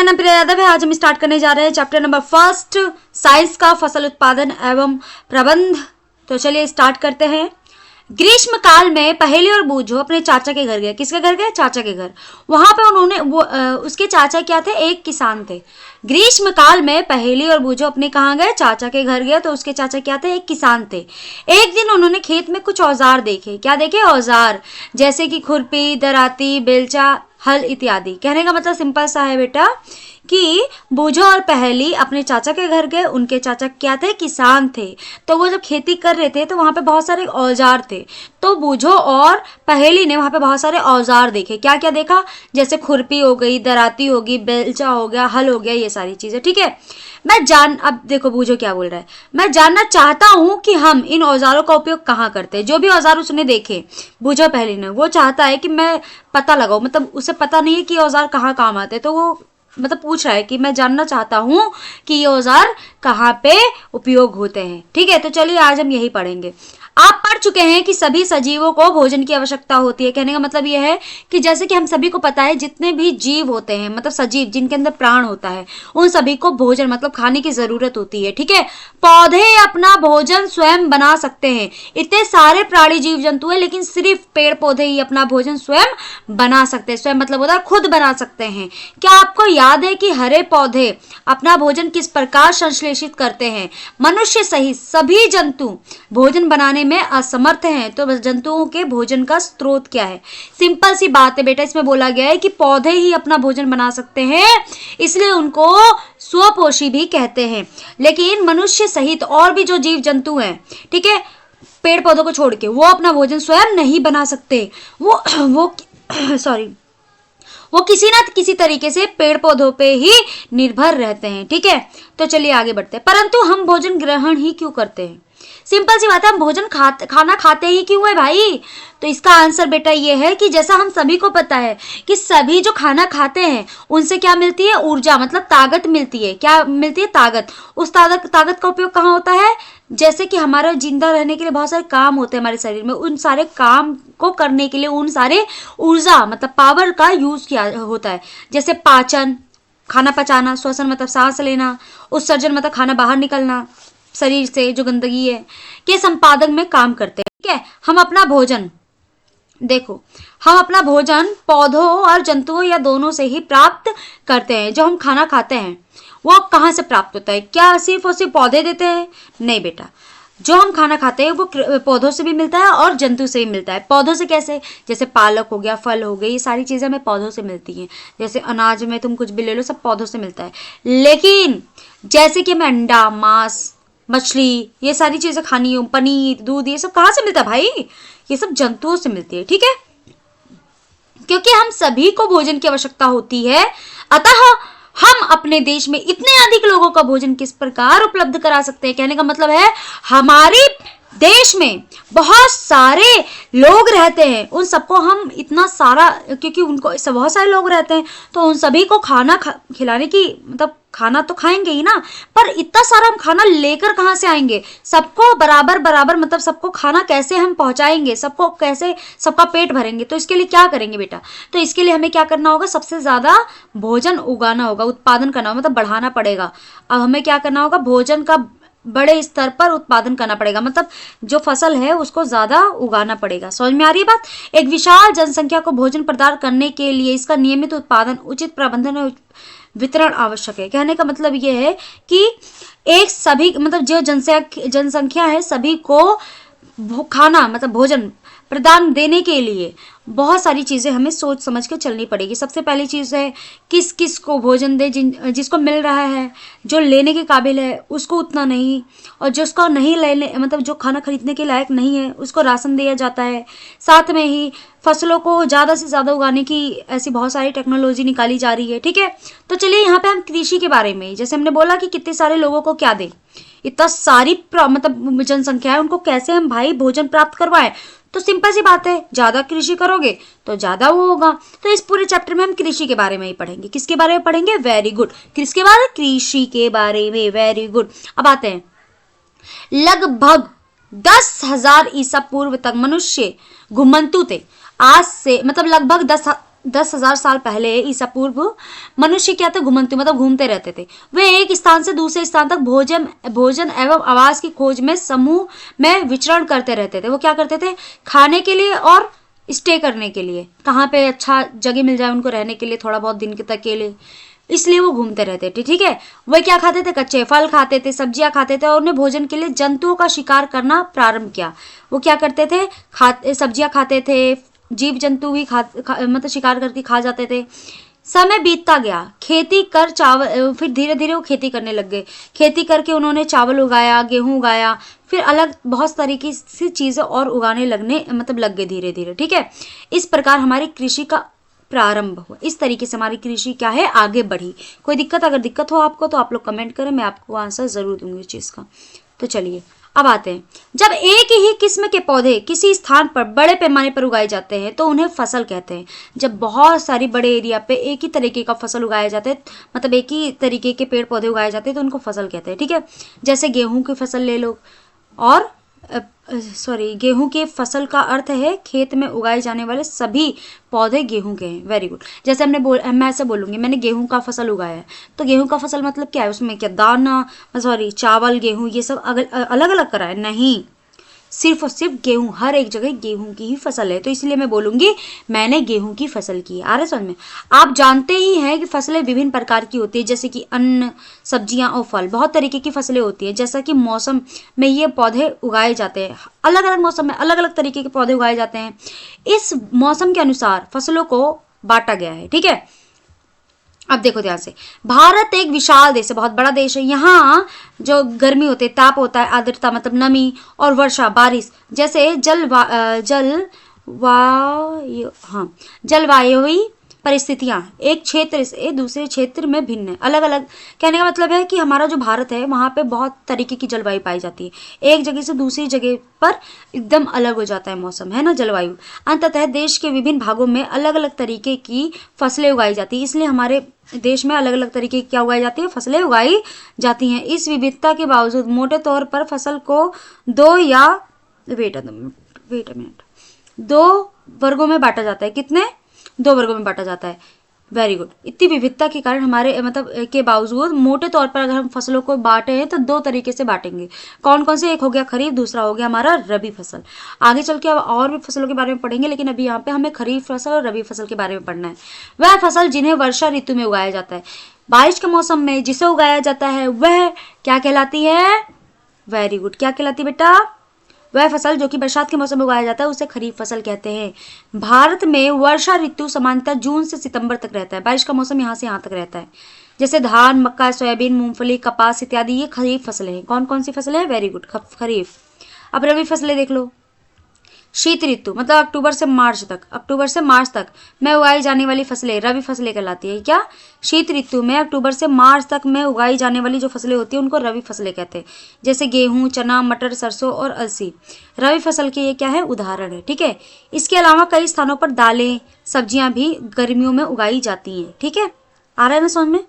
नाम प्रिया यादव है। आज हम स्टार्ट करने जा रहे हैं चैप्टर नंबर 1 साइंस का फसल उत्पादन एवं प्रबंध। तो चलिए स्टार्ट करते हैं। ग्रीष्म काल में पहेली और बूझो अपने चाचा के घर गए। किसके घर गए? चाचा के घर। वहां पे उन्होंने उसके चाचा क्या थे? एक किसान थे। ग्रीष्म काल में पहेली और बूझो अपने कहाँ गए? चाचा के घर गए। तो उसके चाचा क्या थे? एक किसान थे। एक दिन उन्होंने खेत में कुछ औजार देखे। क्या देखे? औजार, जैसे कि खुरपी, दराती, बेलचा, हल इत्यादि। कहने का मतलब सिंपल सा है बेटा कि बूझो और पहेली अपने चाचा के घर गए। उनके चाचा क्या थे? किसान थे। तो वो जब खेती कर रहे थे तो वहां पे बहुत सारे औजार थे। तो बूझो और पहेली ने वहां पे बहुत सारे औजार देखे। क्या क्या देखा? जैसे खुरपी हो गई, दराती होगी, बेलचा हो गया, हल हो गया, ये सारी चीजें। ठीक है। अब देखो बूझो क्या बोल रहा है। मैं जानना चाहता हूं कि हम इन औजारों का उपयोग कहाँ करते हैं। जो भी औजार उसने देखे बूझो पहेली ने, वो चाहता है कि मैं पता लगाऊं। मतलब उसे पता नहीं है कि औजार कहाँ काम आते हैं। तो वो मतलब पूछ रहा है कि मैं जानना चाहता हूं कि ये औजार कहाँ पे उपयोग होते हैं। ठीक है। तो चलिए आज हम यही पढ़ेंगे। आप पढ़ चुके हैं कि सभी सजीवों को भोजन की आवश्यकता होती है। कहने का मतलब यह है कि जैसे कि हम सभी को पता है जितने भी जीव होते हैं, मतलब सजीव जिनके अंदर प्राण होता है, उन सभी को भोजन मतलब खाने की जरूरत होती है। ठीक है। पौधे अपना भोजन स्वयं बना सकते हैं। इतने सारे प्राणी जीव जंतु है, लेकिन सिर्फ पेड़ पौधे ही अपना भोजन स्वयं बना सकते हैं। स्वयं मतलब होता है खुद बना सकते हैं। क्या आपको याद है कि हरे पौधे अपना भोजन किस प्रकार संश्लेषित करते हैं? मनुष्य सहित सभी जंतु भोजन बनाने में असमर्थ हैं। तो जंतुओं के भोजन का स्रोत क्या है? सिंपल सी बात है बेटा। इसमें बोला गया है कि पौधे ही अपना भोजन बना सकते हैं, इसलिए उनको स्वपोषी भी कहते हैं। लेकिन मनुष्य सहित और भी जो जीव जंतु हैं, ठीक है, पेड़ पौधों को छोड़ के, वो अपना भोजन स्वयं नहीं बना सकते। वो वो किसी ना किसी तरीके से पेड़ पौधों पे ही निर्भर रहते हैं। ठीक है। तो चलिए आगे बढ़ते हैं। परंतु हम भोजन ग्रहण ही क्यों करते हैं? सिंपल सी बात है, हम भोजन खाना खाते ही क्यों है भाई? तो इसका आंसर बेटा ये है कि जैसा हम सभी को पता है कि सभी जो खाना खाते हैं उनसे क्या मिलती है? ऊर्जा, मतलब ताकत मिलती है। क्या मिलती है? ताकत। उस ताकत का उपयोग कहाँ होता है? जैसे कि हमारा जिंदा रहने के लिए बहुत सारे काम होते हैं हमारे शरीर में, उन सारे काम को करने के लिए उन सारे ऊर्जा मतलब पावर का यूज किया होता है। जैसे पाचन, खाना पचाना, श्वसन मतलब सांस लेना, उत्सर्जन मतलब खाना बाहर निकलना शरीर से जो गंदगी है, के संपादन में काम करते हैं। ठीक है। हम अपना भोजन पौधों और जंतुओं या दोनों से ही प्राप्त करते हैं। जो हम खाना खाते हैं वो कहाँ से प्राप्त होता है? क्या सिर्फ और सिर्फ पौधे देते हैं? नहीं बेटा। जो हम खाना खाते हैं वो पौधों से भी मिलता है और जंतु से भी मिलता है। पौधों से कैसे? जैसे पालक हो गया, फल हो गए, ये सारी चीजें हमें पौधों से मिलती हैं। जैसे अनाज में तुम कुछ भी ले लो, सब पौधों से मिलता है। लेकिन जैसे कि हमें अंडा, मांस, मछली, ये सारी चीजें खानी हो, पनीर, दूध, ये सब कहाँ से मिलता है भाई? ये सब जंतुओं से मिलती है। ठीक है। क्योंकि हम सभी को भोजन की आवश्यकता होती है, अतः हम अपने देश में इतने अधिक लोगों का भोजन किस प्रकार उपलब्ध करा सकते हैं? कहने का मतलब है हमारी देश में बहुत सारे लोग रहते हैं, उन सबको हम इतना सारा, क्योंकि उनको बहुत सारे लोग रहते हैं तो उन सभी को खाना खिलाने की मतलब खाना तो खाएंगे ही ना, पर इतना सारा हम खाना लेकर कहाँ से आएंगे? सबको बराबर मतलब सबको खाना कैसे हम पहुंचाएंगे? सबको कैसे सबका पेट भरेंगे? तो इसके लिए क्या करेंगे बेटा? तो इसके लिए हमें क्या करना होगा? सबसे ज्यादा भोजन उगाना होगा, उत्पादन करना होगा, मतलब बढ़ाना पड़ेगा। अब हमें क्या करना होगा? भोजन का बड़े स्तर पर उत्पादन करना पड़ेगा, मतलब जो फसल है उसको ज्यादा उगाना पड़ेगा। समझ में आ रही है बात? एक विशाल जनसंख्या को भोजन प्रदान करने के लिए इसका नियमित उत्पादन, उचित प्रबंधन और वितरण आवश्यक है। कहने का मतलब यह है कि एक सभी मतलब जो जनसंख्या है सभी को खाना मतलब भोजन प्रदान देने के लिए बहुत सारी चीजें हमें सोच समझ के चलनी पड़ेगी। सबसे पहली चीज है किस किस को भोजन दे, जिसको मिल रहा है, जो लेने के काबिल है उसको उतना नहीं, और जिसको नहीं लेने मतलब जो खाना खरीदने के लायक नहीं है उसको राशन दिया जाता है। साथ में ही फसलों को ज्यादा से ज्यादा उगाने की ऐसी बहुत सारी टेक्नोलॉजी निकाली जा रही है। ठीक है। तो चलिए यहाँ पे हम कृषि के बारे में, जैसे हमने बोला कि कितने सारे लोगों को क्या दें, इतना सारी मतलब जनसंख्या है, उनको कैसे हम भाई भोजन प्राप्त करवाएं? तो सिंपल सी बात है, ज्यादा कृषि करोगे तो ज्यादा वो होगा। तो इस पूरे चैप्टर में हम कृषि के बारे में ही पढ़ेंगे। किसके बारे में पढ़ेंगे? Very good. किसके बारे में? कृषि के बारे में। Very good. अब आते हैं, लगभग 10,000 ईसा पूर्व तक मनुष्य घुमंतु थे। आज से मतलब लगभग 10,000 साल पहले ईसा पूर्व मनुष्य क्या था, घुमंतु मतलब घूमते रहते थे। वे एक स्थान से दूसरे स्थान तक भोजन एवं आवास की खोज में समूह में विचरण करते रहते थे। वो क्या करते थे, खाने के लिए और स्टे करने के लिए, कहाँ पे अच्छा जगह मिल जाए उनको रहने के लिए थोड़ा बहुत दिन तक के लिए, इसलिए वो घूमते रहते थे। ठीक है, वे क्या खाते थे, कच्चे फल खाते थे, सब्जियां खाते थे और उन्हें भोजन के लिए जंतुओं का शिकार करना प्रारंभ किया। वो क्या करते थे, सब्जियां खाते थे, जीव जंतु भी मतलब शिकार करके खा जाते थे। समय बीतता गया, खेती कर चावल, फिर धीरे धीरे वो खेती करने लग गए। खेती करके उन्होंने चावल उगाया, गेहूं उगाया, फिर अलग बहुत तरीके से चीजें और उगाने लगने मतलब लग गए धीरे धीरे। ठीक है, इस प्रकार हमारी कृषि का प्रारंभ हुआ। इस तरीके से हमारी कृषि क्या है, आगे बढ़ी। कोई दिक्कत, अगर दिक्कत हो आपको तो आप लोग कमेंट करें, मैं आपको आंसर जरूर दूंगी इस चीज का। तो चलिए अब आते हैं, जब एक ही किस्म के पौधे किसी स्थान पर बड़े पैमाने पर उगाए जाते हैं तो उन्हें फसल कहते हैं। जब बहुत सारी बड़े एरिया पे एक ही तरीके का फसल उगाया जाता है, मतलब एक ही तरीके के पेड़ पौधे उगाए जाते हैं तो उनको फसल कहते हैं। ठीक है, जैसे गेहूं की फसल ले लो, और गेहूं की फसल का अर्थ है खेत में उगाए जाने वाले सभी पौधे गेहूं के हैं। Very good. जैसे मैं ऐसे बोलूंगी, मैंने गेहूं का फसल उगाया है, तो गेहूं का फसल मतलब क्या है, उसमें क्या दाना, चावल, गेहूं ये सब अलग अलग करा है, नहीं, सिर्फ और सिर्फ गेहूं, हर एक जगह गेहूं की ही फसल है। तो इसलिए मैं बोलूंगी मैंने गेहूं की फसल की। आ रहा समझ में? आप जानते ही हैं कि फसलें विभिन्न प्रकार की होती है, जैसे कि अन्न, सब्जियां और फल, बहुत तरीके की फसलें होती है। जैसा कि मौसम में ये पौधे उगाए जाते हैं, अलग अलग मौसम में अलग अलग तरीके के पौधे उगाए जाते हैं। इस मौसम के अनुसार फसलों को बांटा गया है। ठीक है, अब देखो ध्यान से, भारत एक विशाल देश है, बहुत बड़ा देश है। यहाँ जो गर्मी होती है, ताप होता है, आर्द्रता मतलब नमी, और वर्षा बारिश जैसे जलवायु परिस्थितियां एक क्षेत्र से दूसरे क्षेत्र में भिन्न है, अलग अलग। कहने का मतलब है कि हमारा जो भारत है वहाँ पे बहुत तरीके की जलवायु पाई जाती है, एक जगह से दूसरी जगह पर एकदम अलग हो जाता है मौसम, है ना, जलवायु। अंततः देश के विभिन्न भागों में अलग अलग तरीके की फसलें उगाई जाती है, इसलिए हमारे देश में अलग अलग तरीके की क्या उगाई जाती है, फसलें उगाई जाती हैं। इस विविधता के बावजूद मोटे तौर पर फसल को दो वर्गों में बांटा जाता है। कितने? 2 वर्गों में बांटा जाता है। Very good. इतनी विविधता के कारण हमारे मतलब के बावजूद मोटे तौर पर अगर हम फसलों को बांटे हैं तो 2 तरीके से बांटेंगे। कौन कौन से? एक हो गया खरीफ, दूसरा हो गया हमारा रबी फसल। आगे चल के अब और भी फसलों के बारे में पढ़ेंगे, लेकिन अभी यहाँ पे हमें खरीफ फसल और रबी फसल के बारे में पढ़ना है। वह फसल जिन्हें वर्षा ऋतु में उगाया जाता है, बारिश के मौसम में जिसे उगाया जाता है वह क्या कहलाती है? Very good. क्या कहलाती है बेटा? वह फसल जो कि बरसात के मौसम में उगाया जाता है उसे खरीफ फसल कहते हैं। भारत में वर्षा ऋतु सामान्यतः जून से सितंबर तक रहता है। बारिश का मौसम यहाँ से यहाँ तक रहता है। जैसे धान, मक्का, सोयाबीन, मूंगफली, कपास इत्यादि ये खरीफ फसलें हैं। कौन कौन सी फसलें हैं? वेरी गुड, खरीफ। अब रबी फसलें देख लो। शीत ऋतु मतलब अक्टूबर से मार्च तक में उगाई जाने वाली फसलें रबी फसलें कहलाती है। क्या? शीत ऋतु में अक्टूबर से मार्च तक में उगाई जाने वाली जो फसलें होती है उनको रबी फसलें कहते हैं। जैसे गेहूं, चना, मटर, सरसों और अलसी रबी फसल के ये क्या है? उदाहरण है। ठीक है, इसके अलावा कई स्थानों पर दालें, सब्जियां भी गर्मियों में उगाई जाती हैं। ठीक है, आ रहा है ना समझ में?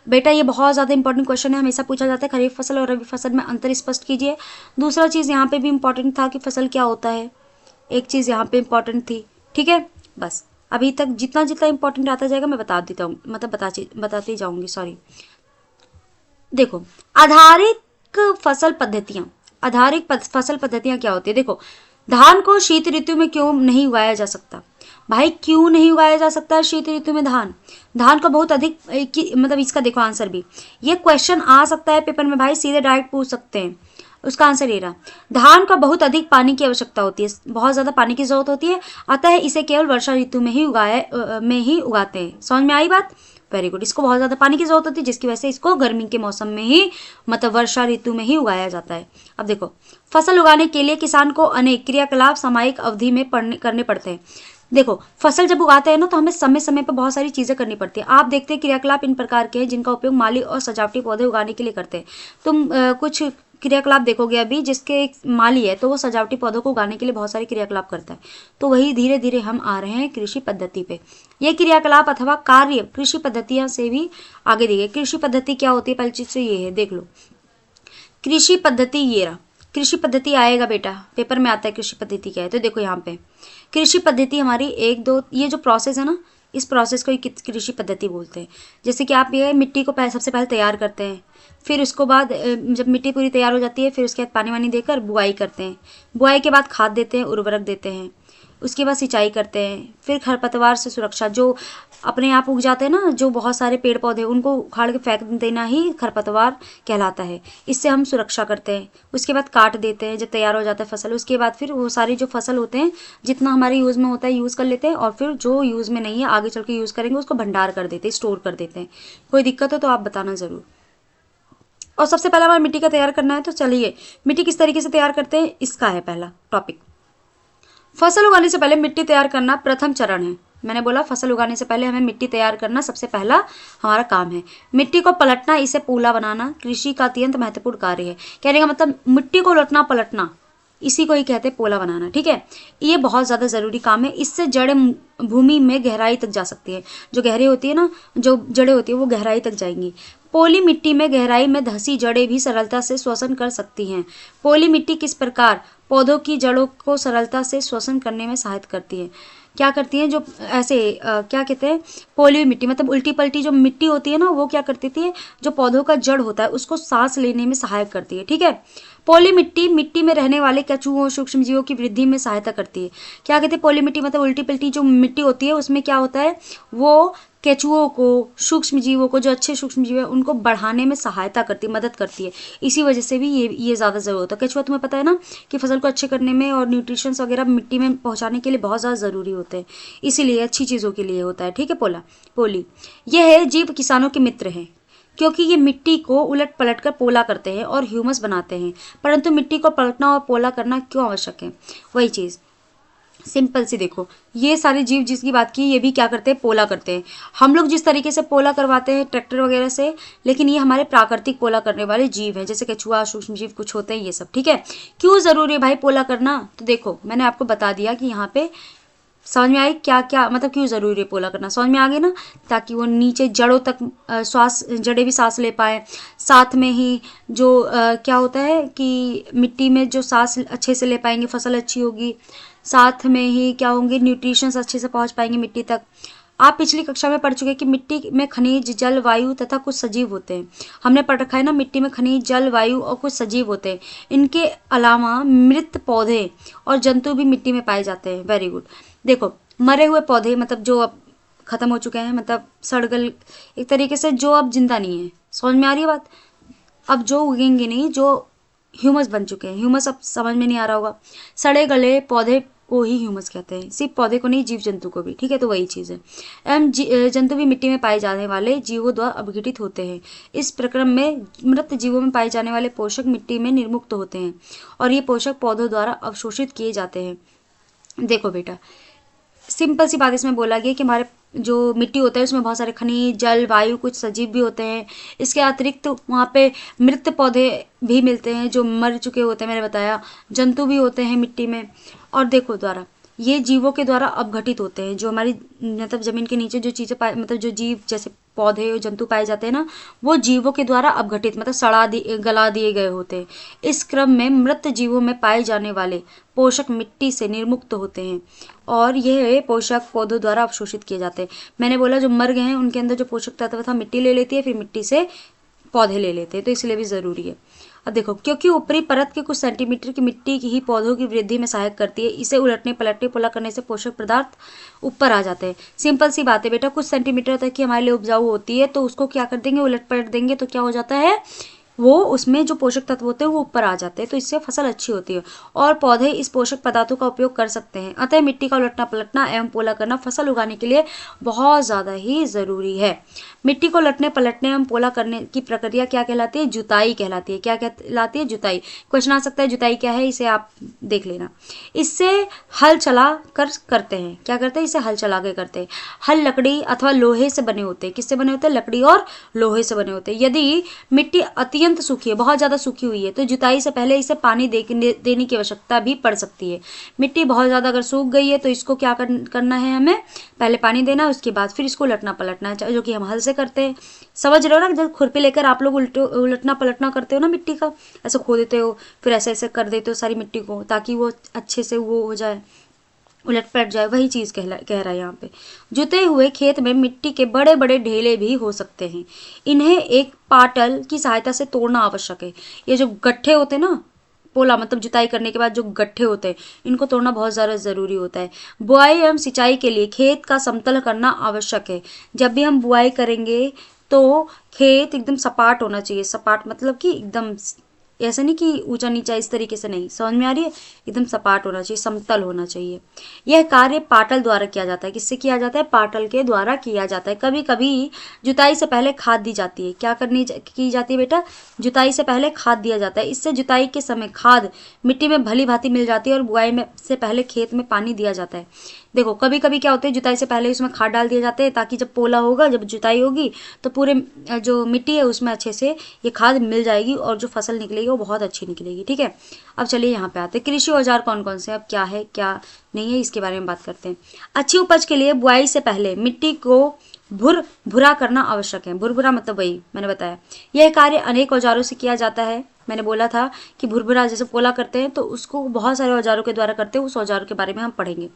बेटा ये बहुत ज़्यादा इंपॉर्टेंट क्वेश्चन है, हमेशा पूछा जाता है। खरीफ फसल और रबी फसल में अंतर स्पष्ट कीजिए। दूसरा चीज़ यहाँ पे भी इंपॉर्टेंट था कि फसल क्या होता है, एक चीज़ यहाँ पे इंपॉर्टेंट थी। ठीक है, बस अभी तक जितना जितना इंपॉर्टेंट आता जाएगा मैं बता देता हूँ, मतलब बताती जाऊंगी। सॉरी, देखो आधारित फसल पद्धतियां क्या होती है? देखो, धान को शीत ऋतु में क्यों नहीं उगाया जा सकता? भाई क्यों नहीं उगाया जा सकता है शीत ऋतु में धान को बहुत अधिक मतलब इसका देखो आंसर भी, ये क्वेश्चन आ सकता है पेपर में भाई, सीधे डायरेक्ट पूछ सकते हैं। उसका आंसर ये रहा, धान को बहुत अधिक पानी की आवश्यकता होती है, बहुत ज़्यादा पानी की जरूरत होती है, अतः इसे केवल वर्षा ऋतु में ही उगाते हैं। समझ में आई बात? Very good. इसको बहुत ज़्यादा पानी की जरूरत होती है जिसकी वजह से इसको गर्मी के मौसम में ही मतलब वर्षा ऋतु में ही उगाया जाता है। अब देखो, फसल उगाने के लिए किसान को अनेक क्रियाकलाप सामयिक अवधि में करने पड़ते हैं। देखो, फसल जब उगाते हैं ना तो हमें समय समय पर बहुत सारी चीज़ें करनी पड़ती है। आप देखते हैं क्रियाकलाप इन प्रकार के हैं जिनका उपयोग माली और सजावटी पौधे उगाने के लिए करते हैं। तुम कुछ क्रियाकलाप देखोगे अभी, जिसके एक माली है तो वो सजावटी पौधों को उगाने के लिए बहुत सारे क्रियाकलाप करता है। तो वही धीरे धीरे हम आ रहे हैं कृषि पद्धति पे। ये क्रियाकलाप अथवा कार्य कृषि पद्धतियां से भी आगे दी गई। कृषि पद्धति क्या होती है? पहली चीज तो ये है, देख लो कृषि पद्धति। ये रहा कृषि पद्धति, आएगा बेटा पेपर में आता है कृषि पद्धति क्या है। तो देखो यहाँ पे कृषि पद्धति हमारी 1 2 ये जो प्रोसेस है ना, इस प्रोसेस को ही कृषि पद्धति बोलते हैं। जैसे कि आप ये मिट्टी को सबसे पहले तैयार करते हैं, फिर उसको बाद जब मिट्टी पूरी तैयार हो जाती है फिर उसके बाद पानी वानी देकर बुआई करते हैं, बुआई के बाद खाद देते हैं, उर्वरक देते हैं, उसके बाद सिंचाई करते हैं, फिर खरपतवार से सुरक्षा, जो अपने आप उग जाते हैं ना, जो बहुत सारे पेड़ पौधे, उनको उखाड़ के फेंक देना ही खरपतवार कहलाता है। इससे हम सुरक्षा करते हैं। उसके बाद काट देते हैं जब तैयार हो जाता है फसल। उसके बाद फिर वो सारी जो फसल होते हैं जितना हमारे यूज़ में होता है यूज़ कर लेते हैं, और फिर जो यूज़ में नहीं है आगे चल के यूज़ करेंगे उसको भंडार कर देते हैं, स्टोर कर देते हैं। कोई दिक्कत हो तो आप बताना ज़रूर। और सबसे पहले हमारे मिट्टी का तैयार करना है, तो चलिए मिट्टी किस तरीके से तैयार करते हैं इसका है पहला टॉपिक। फसल उगाने से पहले मिट्टी तैयार करना प्रथम चरण है। मैंने बोला फसल उगाने से पहले हमें मिट्टी तैयार करना सबसे पहला हमारा काम है। मिट्टी को पलटना, इसे पोला बनाना कृषि का अत्यंत महत्वपूर्ण कार्य है। कहने का मतलब मिट्टी को उलटना पलटना, इसी को ही कहते हैं पोला बनाना। ठीक है, ये बहुत ज़्यादा ज़रूरी काम है। इससे जड़ें भूमि में गहराई तक जा सकती है। जो गहरी होती है ना, जो जड़ें होती है वो गहराई तक जाएंगी। पोली मिट्टी में गहराई में धंसी जड़ें भी सरलता से श्वसन कर सकती हैं। पोली मिट्टी किस प्रकार पौधों की जड़ों को सरलता से श्वसन करने में सहायता करती है। क्या करती हैं, जो ऐसे क्या कहते हैं, पोली मिट्टी मतलब उल्टी पलटी जो मिट्टी होती है ना, वो क्या करती थी, जो पौधों का जड़ होता है उसको सांस लेने में सहायक करती है। ठीक है, पोली मिट्टी मिट्टी में रहने वाले केंचुओं सूक्ष्म जीवों की वृद्धि में सहायता करती है। क्या कहते हैं, पोली मिट्टी मतलब उल्टी पलटी जो मिट्टी होती है उसमें क्या होता है, वो केंचुओं को, सूक्ष्म जीवों को, जो अच्छे सूक्ष्म जीव है उनको बढ़ाने में सहायता करती है, मदद करती है। इसी वजह से भी ये ज़्यादा ज़रूरत होता है। केंचुआ तुम्हें पता है ना कि फसल को अच्छे करने में और न्यूट्रिशंस वगैरह मिट्टी में पहुंचाने के लिए बहुत ज़्यादा ज़रूरी होते हैं, इसीलिए अच्छी चीज़ों के लिए होता है। ठीक है, पोली यह जीव किसानों के मित्र हैं क्योंकि ये मिट्टी को उलट पलट कर पोला करते हैं और ह्यूमस बनाते हैं। परंतु मिट्टी को पलटना और पोला करना क्यों आवश्यक है, वही चीज़ सिंपल सी देखो, ये सारे जीव जिसकी बात की ये भी क्या करते हैं, पोला करते हैं। हम लोग जिस तरीके से पोला करवाते हैं ट्रैक्टर वगैरह से, लेकिन ये हमारे प्राकृतिक पोला करने वाले जीव हैं, जैसे केंचुआ सूक्ष्म जीव कुछ होते हैं ये सब। ठीक है, क्यों जरूरी है भाई पोला करना, तो देखो मैंने आपको बता दिया कि यहाँ पे समझ में आई क्या क्या मतलब क्यों ज़रूरी है पोला करना, समझ में आ गया ना, ताकि वो नीचे जड़ों तक जड़ें भी सांस ले पाए। साथ में ही जो क्या होता है कि मिट्टी में जो सांस अच्छे से ले पाएंगे, फसल अच्छी होगी। साथ में ही क्या होंगे, न्यूट्रिशंस अच्छे से पहुंच पाएंगे मिट्टी तक। आप पिछली कक्षा में पढ़ चुके हैं कि मिट्टी में खनिज, जल, वायु तथा कुछ सजीव होते हैं। हमने पढ़ रखा है ना, मिट्टी में खनिज, जल, वायु और कुछ सजीव होते हैं। इनके अलावा मृत पौधे और जंतु भी मिट्टी में पाए जाते हैं। Very good. देखो मरे हुए पौधे मतलब जो अब खत्म हो चुके हैं, मतलब सड़गल एक तरीके से, जो अब जिंदा नहीं है। समझ में आ रही है बात, अब जो उगेंगे नहीं, जो ह्यूमस बन चुके हैं। ह्यूमस अब समझ में नहीं आ रहा होगा, सड़े गले पौधे को ही ह्यूमस कहते हैं, सिर्फ पौधे को नहीं, जीव जंतु को भी। ठीक है, तो वही चीज़ है। एवं जंतु भी मिट्टी में पाए जाने वाले जीवों द्वारा अपघटित होते हैं। इस प्रक्रम में मृत जीवों में पाए जाने वाले पोषक मिट्टी में निर्मुक्त होते हैं और ये पोषक पौधों द्वारा अवशोषित किए जाते हैं। देखो बेटा, सिंपल सी बात इसमें बोला गया कि हमारे जो मिट्टी होता है उसमें बहुत सारे खनिज, जल, वायु, कुछ सजीव भी होते हैं। इसके अतिरिक्त वहाँ पे मृत पौधे भी मिलते हैं जो मर चुके होते हैं, मैंने बताया। जंतु भी होते हैं मिट्टी में। और देखो द्वारा ये जीवों के द्वारा अपघटित होते हैं, जो हमारी मतलब जमीन के नीचे जो चीज़ें पाए, मतलब जो जीव जैसे पौधे और जंतु पाए जाते हैं ना, वो जीवों के द्वारा अपघटित मतलब गला दिए गए होते हैं। इस क्रम में मृत जीवों में पाए जाने वाले पोषक मिट्टी से निर्मुक्त होते हैं और यह पोषक पौधों द्वारा अवशोषित किए जाते हैं। मैंने बोला जो मर गए हैं उनके अंदर जो पोषक तत्व था मिट्टी ले लेती है, फिर मिट्टी से पौधे ले लेते हैं, तो इसलिए भी ज़रूरी है। अब देखो, क्योंकि ऊपरी परत के कुछ सेंटीमीटर की मिट्टी की ही पौधों की वृद्धि में सहायक करती है, इसे उलटने पलटने पोला करने से पोषक पदार्थ ऊपर आ जाते हैं। सिंपल सी बात है बेटा, कुछ सेंटीमीटर तक की हमारे लिए उपजाऊ होती है, तो उसको क्या कर देंगे, उलट पलट देंगे, तो क्या हो जाता है, वो उसमें जो पोषक तत्व होते हैं वो ऊपर आ जाते हैं, तो इससे फसल अच्छी होती है और पौधे इस पोषक पदार्थों का उपयोग कर सकते हैं। अतः मिट्टी का उलटना पलटना एवं पोला करना फसल उगाने के लिए बहुत ज़्यादा ही ज़रूरी है। मिट्टी को उलटने पलटने एवं पोला करने की प्रक्रिया क्या कहलाती है, जुताई कहलाती है। क्या कहलाती है, जुताई। क्वेश्चन आ सकता है जुताई क्या है, इसे आप देख लेना। इससे हल चला कर करते हैं, क्या करते हैं, इसे हल चला के करते हैं। हल लकड़ी अथवा लोहे से बने होते हैं। किससे बने होते हैं, लकड़ी और लोहे से बने होते हैं। यदि मिट्टी अत्यंत सूखी है, बहुत ज़्यादा सूखी हुई है, तो जुताई से पहले इसे पानी देने की आवश्यकता भी पड़ सकती है। मिट्टी बहुत ज़्यादा अगर सूख गई है तो इसको क्या करना है, हमें पहले पानी देना है, उसके बाद फिर इसको उलटना पलटना है, जो कि हम हल से करते हैं। समझ रहे हो ना, जब खुरपी लेकर आप लोग उलटना पलटना करते हो ना मिट्टी का, ऐसे खो देते हो, फिर ऐसे ऐसे कर देते हो सारी मिट्टी को, ताकि वो अच्छे से वो हो जाए, उलट पलट जाए, वही चीज कह रहा है यहाँ पे। जुते हुए खेत में मिट्टी के बड़े बड़े ढेले भी हो सकते हैं, इन्हें एक पाटल की सहायता से तोड़ना आवश्यक है। ये जो गट्ठे होते हैं ना, पोला मतलब जुताई करने के बाद जो गट्ठे होते हैं, इनको तोड़ना बहुत ज़्यादा ज़रूरी होता है। बुआई एवं सिंचाई के लिए खेत का समतल करना आवश्यक है। जब भी हम बुआई करेंगे तो खेत एकदम सपाट होना चाहिए। सपाट मतलब कि एकदम ऐसा नहीं कि ऊंचा नीचा, इस तरीके से नहीं, समझ में आ रही है? एकदम सपाट होना चाहिए, समतल होना चाहिए। यह कार्य पाटल द्वारा किया जाता है। किससे किया जाता है? पाटल के द्वारा किया जाता है। कभी कभी जुताई से पहले खाद दी जाती है। क्या की जाती है बेटा? जुताई से पहले खाद दिया जाता है। इससे जुताई के समय खाद मिट्टी में भली भांति मिल जाती है और बुआई में से पहले खेत में पानी दिया जाता है। देखो कभी कभी क्या होता है, जुताई से पहले उसमें खाद डाल दिए जाते हैं ताकि जब पोला होगा, जब जुताई होगी तो पूरे जो मिट्टी है उसमें अच्छे से ये खाद मिल जाएगी और जो फसल निकलेगी वो बहुत अच्छी निकलेगी। ठीक है, अब चलिए यहाँ पे आते हैं कृषि औजार कौन कौन से, अब क्या है क्या नहीं है इसके बारे में बात करते हैं। अच्छी उपज के लिए बुआई से पहले मिट्टी को भुरा करना आवश्यक है। भुरभुरा मतलब वही मैंने बताया। यह कार्य अनेक औजारों से किया जाता है। मैंने बोला था कि भुरभुरा जैसे पोला करते हैं तो उसको बहुत सारे औजारों के द्वारा करते हैं। उस औजारों के बारे में हम पढ़ेंगे।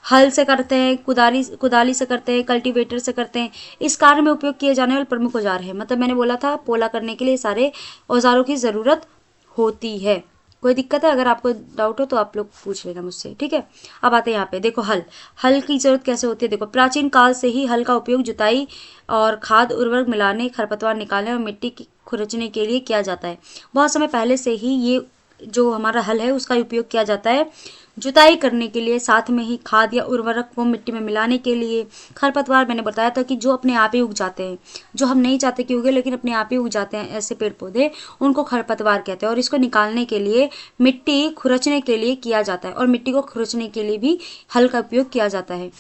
हल से करते हैं, कुदाली से करते हैं, कल्टीवेटर से करते हैं। इस कार्य में उपयोग किए जाने वाले प्रमुख औजार है। मतलब मैंने बोला था पोला करने के लिए सारे औजारों की जरूरत होती है। कोई दिक्कत है? अगर आपको डाउट हो तो आप लोग पूछ लेना मुझसे। ठीक है, अब आते हैं यहाँ पे। देखो हल की जरूरत कैसे होती है। देखो प्राचीन काल से ही हल का उपयोग जुताई और खाद उर्वरक मिलाने, खरपतवार निकालने और मिट्टी की खुरचने के लिए किया जाता है। बहुत समय पहले से ही ये जो हमारा हल है उसका उपयोग किया जाता है जुताई करने के लिए, साथ में ही खाद या उर्वरक को मिट्टी में मिलाने के लिए। खरपतवार मैंने बताया था कि जो अपने आप ही उग जाते हैं, जो हम नहीं चाहते कि उगे लेकिन अपने आप ही उग जाते हैं, ऐसे पेड़ पौधे, उनको खरपतवार कहते हैं। और इसको निकालने के लिए, मिट्टी खुरचने के लिए किया जाता है और मिट्टी को खुरचने के लिए भी हल का उपयोग किया जाता है।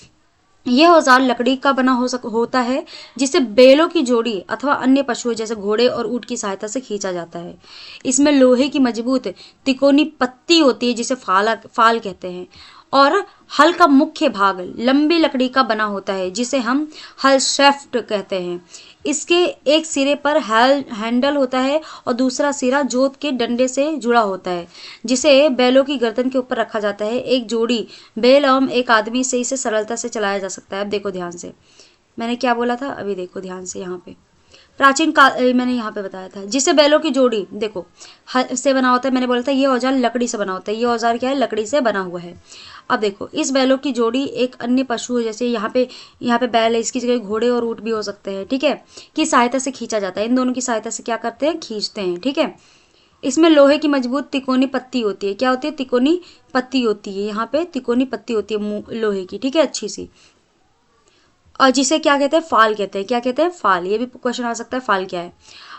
यह औजार लकड़ी का बना होता है जिसे बैलों की जोड़ी अथवा अन्य पशुओं जैसे घोड़े और ऊंट की सहायता से खींचा जाता है। इसमें लोहे की मजबूत तिकोनी पत्ती होती है जिसे फाल कहते हैं। और हल का मुख्य भाग लंबी लकड़ी का बना होता है जिसे हम हल शाफ्ट कहते हैं। इसके एक सिरे पर हैंडल होता है और दूसरा सिरा जोत के डंडे से जुड़ा होता है जिसे बैलों की गर्दन के ऊपर रखा जाता है। एक जोड़ी बैल एवं एक आदमी से इसे सरलता से चलाया जा सकता है। अब देखो ध्यान से, मैंने क्या बोला था, अभी देखो ध्यान से। यहाँ पे प्राचीन काल मैंने यहाँ पे बताया था जिसे बैलों की जोड़ी देखो से बना होता है। मैंने बोला था ये औजार लकड़ी से बना होता है। ये औजार क्या है? लकड़ी से बना हुआ है। अब देखो इस बैलों की जोड़ी एक अन्य पशु जैसे यहाँ पे बैल है, इसकी जगह घोड़े और ऊंट भी हो सकते हैं। ठीक है, की सहायता से खींचा जाता है। इन दोनों की सहायता से क्या करते हैं? खींचते हैं। ठीक है, इसमें लोहे की मजबूत तिकोनी पत्ती होती है। क्या होती है? तिकोनी पत्ती होती है। यहाँ पे तिकोनी पत्ती होती है लोहे की। ठीक है, अच्छी सी। और जिसे क्या कहते हैं? फाल कहते हैं। क्या कहते हैं? फाल। ये भी क्वेश्चन आ सकता है, फाल क्या है?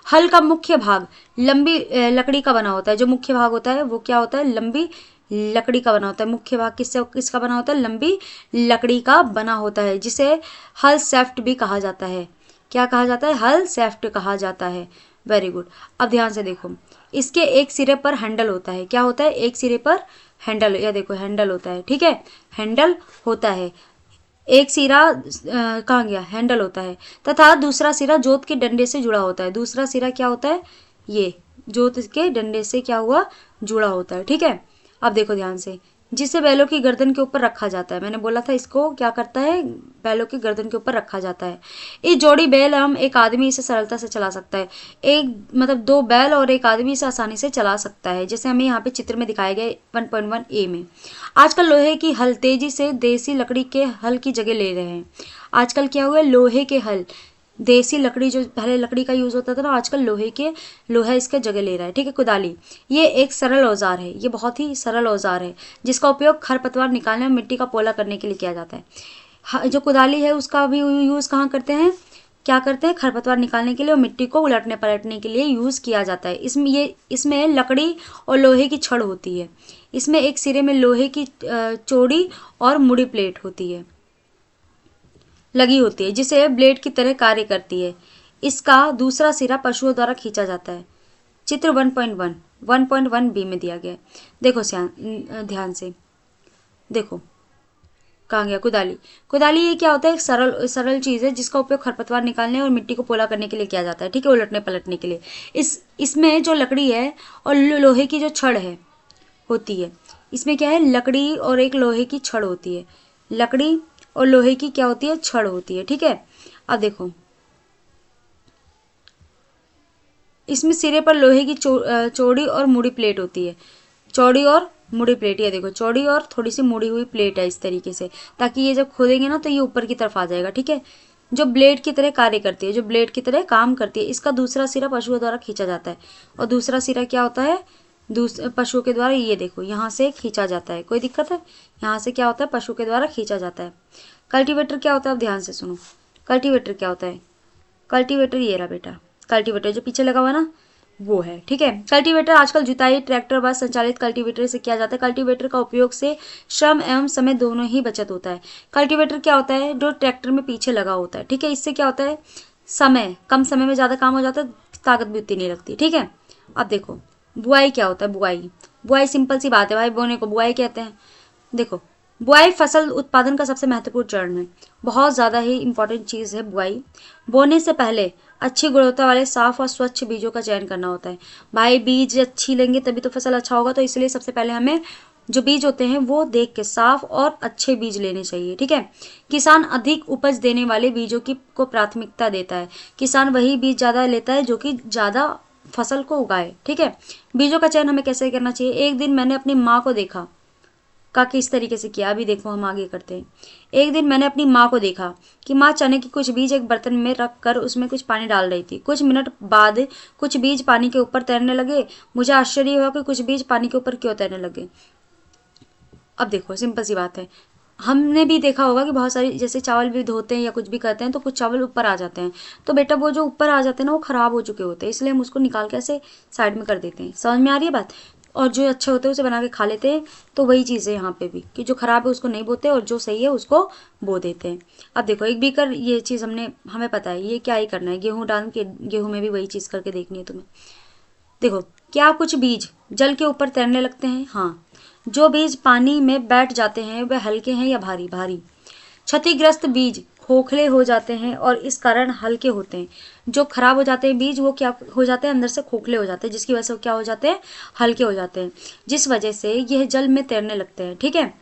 हल का मुख्य भाग लंबी लकड़ी का बना होता है। जो मुख्य भाग होता है वो क्या होता है? लंबी लकड़ी का बना होता है। मुख्य भाग किसका बना होता है? लंबी लकड़ी का बना होता है जिसे हल शाफ्ट भी कहा जाता है। क्या कहा जाता है? हल शाफ्ट कहा जाता है। Very good. अब ध्यान से देखो, इसके एक सिरे पर हैंडल होता है। क्या होता है? एक सिरे पर हैंडल, या देखो हैंडल होता है। ठीक है, हैंडल होता है। एक सिरा कहाँ गया? हैंडल होता है तथा दूसरा सिरा जोत के डंडे से जुड़ा होता है। दूसरा सिरा क्या होता है? ये जोत के डंडे से क्या हुआ? जुड़ा होता है। ठीक है, अब देखो ध्यान से, जिसे बैलों की गर्दन के ऊपर रखा जाता है। मैंने बोला था इसको क्या करता है? बैलों की गर्दन के ऊपर रखा जाता है। इस जोड़ी बैल एवं एक आदमी इसे सरलता से चला सकता है। एक मतलब दो बैल और एक आदमी इसे आसानी से चला सकता है, जैसे हमें यहाँ पे चित्र में दिखाया गया 1.1 ए में। आजकल लोहे की हल तेजी से देसी लकड़ी के हल की जगह ले रहे हैं। आजकल क्या हुआ? लोहे के हल, देसी लकड़ी जो पहले लकड़ी का यूज होता था ना, आजकल लोहा इसका जगह ले रहा है। ठीक है, कुदाली ये एक सरल औजार है। ये बहुत ही सरल औजार है जिसका उपयोग खरपतवार निकालने और मिट्टी का पोला करने के लिए किया जाता है। जो कुदाली है उसका भी यूज कहाँ करते हैं? क्या करते हैं? खरपतवार निकालने के लिए और मिट्टी को उलटने पलटने के लिए यूज किया जाता है। इसमें लकड़ी और लोहे की छड़ होती है। इसमें एक सिरे में लोहे की चौड़ी और मुड़ी प्लेट होती है, लगी होती है जिसे ब्लेड की तरह कार्य करती है। इसका दूसरा सिरा पशुओं द्वारा खींचा जाता है। चित्र 1.1 बी में दिया गया है। देखो ध्यान से देखो, कहाँ गया? कुदाली ये क्या होता है? एक सरल चीज है जिसका उपयोग खरपतवार निकालने और मिट्टी को पोला करने के लिए किया जाता है। ठीक है, उलटने पलटने के लिए। इसमें जो लकड़ी है और लोहे की जो छड़ है होती है, इसमें क्या है? लकड़ी और एक लोहे की छड़ होती है। लकड़ी और लोहे की क्या होती है, छड़ होती है। ठीक है, अब देखो इसमें सिरे पर लोहे की चौड़ी और मुड़ी प्लेट होती है, चौड़ी और मुड़ी प्लेट, ये देखो चौड़ी और थोड़ी सी मुड़ी हुई प्लेट है इस तरीके से, ताकि ये जब खोदेंगे ना तो ये ऊपर की तरफ आ जाएगा। ठीक है, जो ब्लेड की तरह कार्य करती है, जो ब्लेड की तरह काम करती है। इसका दूसरा सिरा पशुओं द्वारा खींचा जाता है, और दूसरा सिरा क्या होता है, पशुओं के द्वारा, ये देखो यहाँ से खींचा जाता है। कोई दिक्कत है, यहाँ से क्या होता है, पशु के द्वारा खींचा जाता है। कल्टीवेटर क्या होता है, अब ध्यान से सुनो, कल्टीवेटर क्या होता है। कल्टीवेटर ये रहा बेटा, कल्टीवेटर जो पीछे लगा हुआ है ना, वो है। ठीक है, कल्टीवेटर आजकल जुताई ट्रैक्टर बस संचालित कल्टीवेटर से किया जाता है। कल्टीवेटर का उपयोग से श्रम एवं समय दोनों ही बचत होता है। कल्टीवेटर क्या होता है, जो ट्रैक्टर में पीछे लगा होता है। ठीक है, इससे क्या होता है, समय कम समय में ज़्यादा काम हो जाता है, ताकत भी उतनी नहीं लगती। ठीक है, अब देखो बुआई क्या होता है। बुआई, बुआई सिंपल सी बात है भाई, बोने को बुआई कहते हैं। देखो बुआई फसल उत्पादन का सबसे महत्वपूर्ण चरण है, बहुत ज़्यादा ही इंपॉर्टेंट चीज़ है बुआई। बोने से पहले अच्छी गुणवत्ता वाले साफ और स्वच्छ बीजों का चयन करना होता है। भाई बीज अच्छी लेंगे तभी तो फसल अच्छा होगा, तो इसलिए सबसे पहले हमें जो बीज होते हैं वो देख के साफ और अच्छे बीज लेने चाहिए। ठीक है, किसान अधिक उपज देने वाले बीजों की को प्राथमिकता देता है। किसान वही बीज ज़्यादा लेता है जो कि ज़्यादा फसल को उगाए। ठीक है, बीजों का चयन हमें कैसे करना चाहिए। एक दिन मैंने अपनी माँ को देखा का किस तरीके से किया, अभी देखो हम आगे करते हैं। एक दिन मैंने अपनी माँ को देखा कि माँ चने की कुछ बीज एक बर्तन में रख कर उसमें कुछ पानी डाल रही थी। कुछ मिनट बाद कुछ बीज पानी के ऊपर तैरने लगे। मुझे आश्चर्य हुआ कि कुछ बीज पानी के ऊपर क्यों तैरने लगे। अब देखो सिंपल सी बात है, हमने भी देखा होगा कि बहुत सारी जैसे चावल भी धोते हैं या कुछ भी करते हैं तो कुछ चावल ऊपर आ जाते हैं, तो बेटा वो जो ऊपर आ जाते हैं ना वो खराब हो चुके होते हैं, इसलिए हम उसको निकाल के ऐसे साइड में कर देते हैं। समझ में आ रही है बात। और जो अच्छे होते हैं उसे बना के खा लेते हैं। तो वही चीज़ है यहाँ पे भी कि जो खराब है उसको नहीं बोते और जो सही है उसको बो देते हैं। अब देखो एक बीकर, ये चीज़ हमें पता है ये क्या ही करना है, गेहूँ डाल के गेहूँ में भी वही चीज़ करके देखनी है तुम्हें। देखो क्या कुछ बीज जल के ऊपर तैरने लगते हैं। हाँ, जो बीज पानी में बैठ जाते हैं वह हल्के हैं या भारी। भारी। क्षतिग्रस्त बीज खोखले हो जाते हैं और इस कारण हल्के होते हैं। जो खराब हो जाते हैं बीज वो क्या हो जाते हैं, अंदर से खोखले हो जाते हैं, जिसकी वजह से वो क्या हो जाते हैं, हल्के हो जाते हैं, जिस वजह से यह जल में तैरने लगते हैं। ठीक है,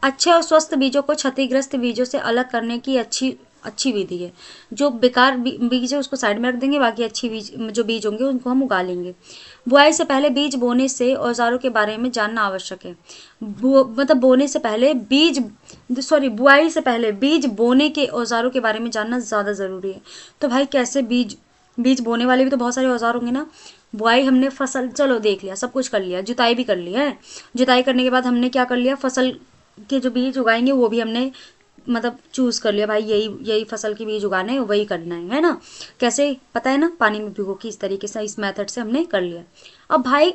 अच्छे और स्वस्थ बीजों को क्षतिग्रस्त बीजों से अलग करने की अच्छी विधि है। जो बेकार बीज है उसको साइड में रख देंगे, बाकी अच्छी बीज जो बीज होंगे उनको हम उगा लेंगे। बुआई से पहले बीज बोने से औजारों के बारे में जानना आवश्यक है। मतलब बोने से पहले बुआई से पहले बीज बोने के औजारों के बारे में जानना ज़्यादा ज़रूरी है। तो भाई कैसे बीज बोने वाले भी तो बहुत सारे औजार होंगे ना। बुआई हमने फसल चलो देख लिया, सब कुछ कर लिया, जुताई भी कर ली है। जुताई करने के बाद हमने क्या कर लिया, फसल के जो बीज उगाएंगे वो भी हमने मतलब चूज कर लिया, भाई यही फसल के बीज उगाने हैं, वही करना है ना। कैसे पता है ना, पानी में भिगो के इस तरीके से, इस मेथड से हमने कर लिया। अब भाई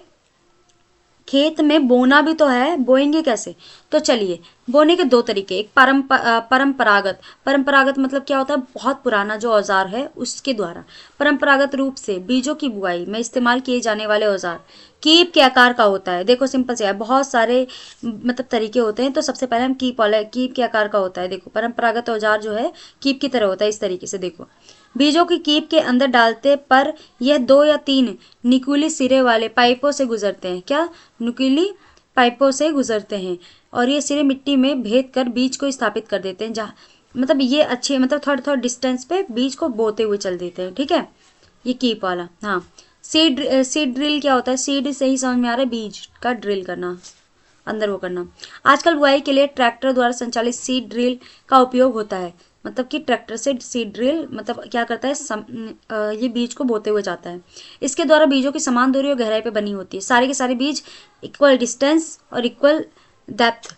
खेत में बोना भी तो है, बोएंगे कैसे। तो चलिए बोने के दो तरीके, एक परंपरागत मतलब क्या होता है, बहुत पुराना जो औजार है उसके द्वारा। परंपरागत रूप से बीजों की बुआई में इस्तेमाल किए जाने वाले औजार कीप के आकार का होता है। देखो सिंपल से है, बहुत सारे मतलब तरीके होते हैं, तो सबसे पहले हम कीप के आकार का होता है। देखो परंपरागत औजार जो है कीप की तरह होता है, इस तरीके से देखो। बीजों की कीप के अंदर डालते पर यह 2 या 3 नुकीली सिरे वाले पाइपों से गुजरते हैं। क्या, नुकीली पाइपों से गुजरते हैं, और ये सिरे मिट्टी में भेद कर बीज को स्थापित कर देते हैं। जहाँ मतलब ये अच्छे मतलब थोड़ा डिस्टेंस पे बीज को बोते हुए चल देते हैं। ठीक है, ये कीप वाला। हाँ, सीड ड्रिल क्या होता है, सीड से ही समझ में आ रहा है, बीज का ड्रिल करना, अंदर वो करना। आजकल बुआई के लिए ट्रैक्टर द्वारा संचालित सीड ड्रिल का उपयोग होता है। मतलब कि ट्रैक्टर से सीड ड्रिल मतलब क्या करता है, ये बीज को बोते हुए जाता है। इसके द्वारा बीजों की समान दूरी और गहराई पे बनी होती है। सारे के सारे बीज इक्वल डिस्टेंस और इक्वल डेप्थ,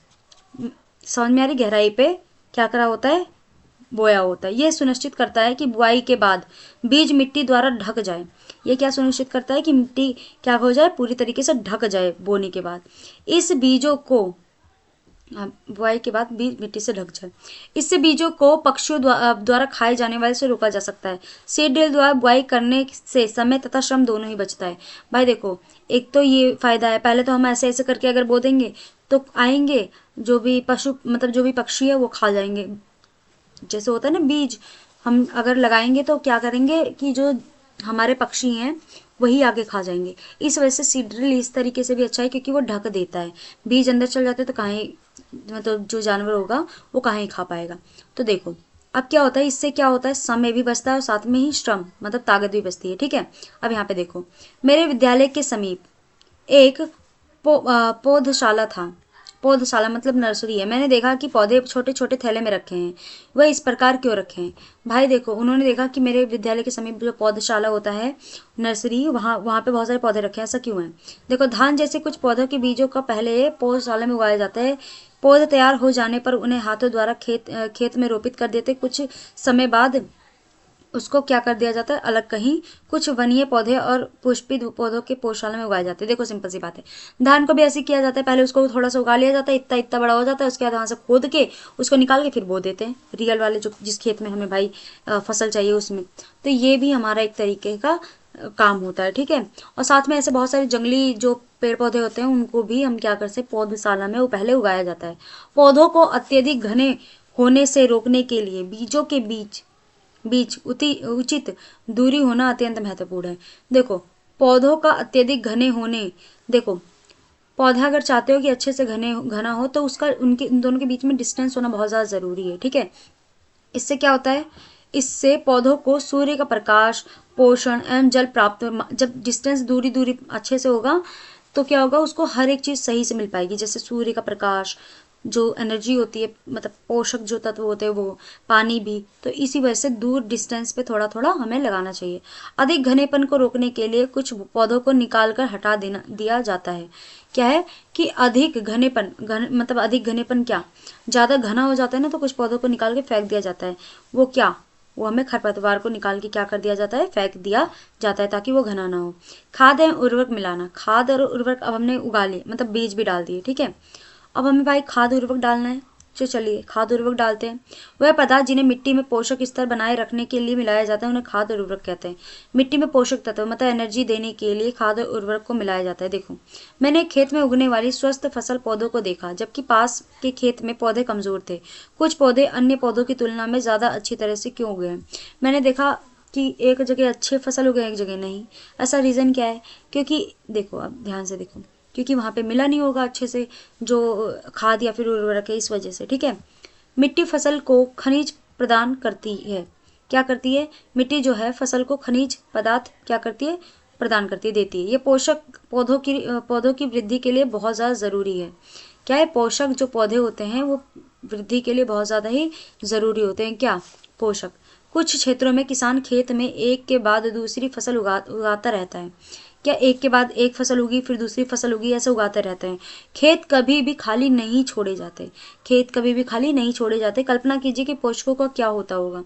समझ में आ रही, गहराई पे क्या करा होता है, बोया होता है। यह सुनिश्चित करता है कि बुआई के बाद बीज मिट्टी द्वारा ढक जाए। ये क्या सुनिश्चित करता है कि मिट्टी क्या हो जाए, पूरी तरीके से ढक जाए बोने के बाद। इस बीजों को बुआई के बाद बीज मिट्टी से ढक जाए, इससे बीजों को पक्षियों द्वारा खाए जाने वाले से रोका जा सकता है। सीड ड्रिल द्वारा बुआई करने से समय तथा श्रम दोनों ही बचता है। भाई देखो एक तो ये फायदा है, पहले तो हम ऐसे ऐसे करके अगर बो देंगे तो आएंगे जो भी पशु मतलब जो भी पक्षी है वो खा जाएंगे। जैसे होता है ना बीज हम अगर लगाएंगे तो क्या करेंगे कि जो हमारे पक्षी हैं वही आगे खा जाएंगे। इस वजह से सीड ड्रिल इस तरीके से भी अच्छा है क्योंकि वो ढक देता है, बीज अंदर चल जाते तो कहाँ मतलब जो जानवर होगा वो कहाँ ही खा पाएगा। तो देखो अब क्या होता है, इससे क्या होता है, समय भी बचता है और साथ में ही श्रम मतलब ताकत भी बचती है। ठीक है, अब यहाँ पे देखो, मेरे विद्यालय के समीप एक पौधशाला था। पौधशाला मतलब नर्सरी है। मैंने देखा कि पौधे छोटे छोटे थैले में रखे हैं। वह इस प्रकार क्यों रखे हैं? भाई देखो, उन्होंने देखा कि मेरे विद्यालय के समीप जो पौधशाला होता है, नर्सरी, वहाँ वहाँ पे बहुत सारे पौधे रखे हैं। ऐसा क्यों है? देखो, धान जैसे कुछ पौधों के बीजों का पहले पौधशाला में उगाया जाता है। पौधे तैयार हो जाने पर उन्हें हाथों द्वारा खेत में रोपित कर देते। कुछ समय बाद उसको क्या कर दिया जाता है, अलग कहीं कुछ वनीय पौधे और पुष्पित पौधों के पौधशाला में उगाए जाते हैं। देखो सिंपल सी बात है, धान को भी ऐसे किया जाता है, पहले उसको थोड़ा सा उगा लिया जाता है, इतना इतना बड़ा हो जाता है, उसके बाद वहां से खोद के उसको निकाल के फिर बो देते हैं रियल वाले जो जिस खेत में हमें भाई फसल चाहिए उसमें। तो ये भी हमारा एक तरीके का काम होता है। ठीक है, और साथ में ऐसे बहुत सारे जंगली जो पेड़ पौधे होते हैं उनको भी हम क्या कर सकते, पौधशाला में वो पहले उगाया जाता है। पौधों को अत्यधिक घने होने से रोकने के लिए बीजों के बीच बीच उचित दूरी होना अत्यंत महत्वपूर्ण है। देखो, पौधों का अत्यधिक घने होने, देखो पौधा अगर चाहते हो कि अच्छे से घना हो तो उसका उनके उन दोनों के बीच में डिस्टेंस होना बहुत ज़्यादा ज़रूरी है। ठीक है, इससे क्या होता है, इससे पौधों को सूर्य का प्रकाश, पोषण एवं जल प्राप्त, जब डिस्टेंस दूरी दूरी अच्छे से होगा तो क्या होगा, उसको हर एक चीज़ सही से मिल पाएगी। जैसे सूर्य का प्रकाश, जो एनर्जी होती है, मतलब पोषक जो तत्व होते हैं, वो पानी भी, तो इसी वजह से दूर डिस्टेंस पे थोड़ा थोड़ा हमें लगाना चाहिए। अधिक घनेपन को रोकने के लिए कुछ पौधों को निकाल कर हटा दिया जाता है। क्या है कि अधिक घनेपन, मतलब अधिक घनेपन क्या, ज़्यादा घना हो जाता है ना, तो कुछ पौधों को निकाल के फेंक दिया जाता है। वो क्या, वो हमें खरपतवार को निकाल के क्या कर दिया जाता है, फेंक दिया जाता है ताकि वो घना ना हो। खाद एवं उर्वरक मिलाना, खाद और उर्वरक अब हमने उगा लिए, मतलब बीज भी डाल दिए। ठीक है, अब हमें भाई खाद उर्वरक डालना है, तो चलिए खाद उर्वरक डालते हैं। वह पदार्थ जिन्हें मिट्टी में पोषक स्तर बनाए रखने के लिए मिलाया जाता है उन्हें खाद और उर्वरक कहते हैं। मिट्टी में पोषक तत्व मतलब एनर्जी देने के लिए खाद और उर्वरक को मिलाया जाता है। देखो, मैंने एक खेत में उगने वाली स्वस्थ फसल पौधों को देखा, जबकि पास के खेत में पौधे कमजोर थे। कुछ पौधे अन्य पौधों की तुलना में ज्यादा अच्छी तरह से क्यों उगे हैं? मैंने देखा कि एक जगह अच्छे फसल उगे, एक जगह नहीं। ऐसा रीजन क्या है? क्योंकि देखो, अब ध्यान से देखो, क्योंकि वहां पे मिला नहीं होगा अच्छे से जो खाद या फिर उर्वरक है, इस वजह से। ठीक है, मिट्टी फसल को खनिज प्रदान करती है। क्या करती है? मिट्टी जो है फसल को खनिज पदार्थ क्या करती है, प्रदान करती है, देती है। ये पोषक पौधों की वृद्धि के लिए बहुत ज़्यादा ज़रूरी है। क्या है, पोषक जो पौधे होते हैं वो वृद्धि के लिए बहुत ज़्यादा ही ज़रूरी होते हैं। क्या पोषक? कुछ क्षेत्रों में किसान खेत में एक के बाद दूसरी फसल उगाता रहता है। क्या एक के बाद एक फसल उगी फिर दूसरी फसल उगी, ऐसे उगाते रहते हैं। खेत कभी भी खाली नहीं छोड़े जाते, खेत कभी भी खाली नहीं छोड़े जाते। कल्पना कीजिए कि पोषकों का क्या होता होगा।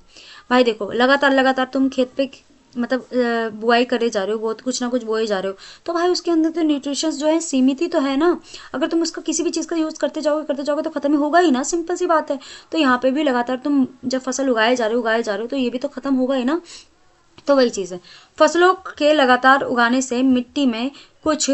भाई देखो, लगातार लगातार तुम खेत पे मतलब बुआई करे जा रहे हो, बहुत कुछ ना कुछ बोए जा रहे हो, तो भाई उसके अंदर तो न्यूट्रिशंस जो है सीमित ही तो है ना। अगर तुम उसका किसी भी चीज़ का यूज़ करते जाओगे तो खत्म ही होगा ही ना, सिंपल सी बात है। तो यहाँ पे भी लगातार तुम जब फसल उगाए जा रहे हो तो ये भी तो खत्म होगा ही ना। तो वही चीज़ है, फसलों के लगातार उगाने से मिट्टी में कुछ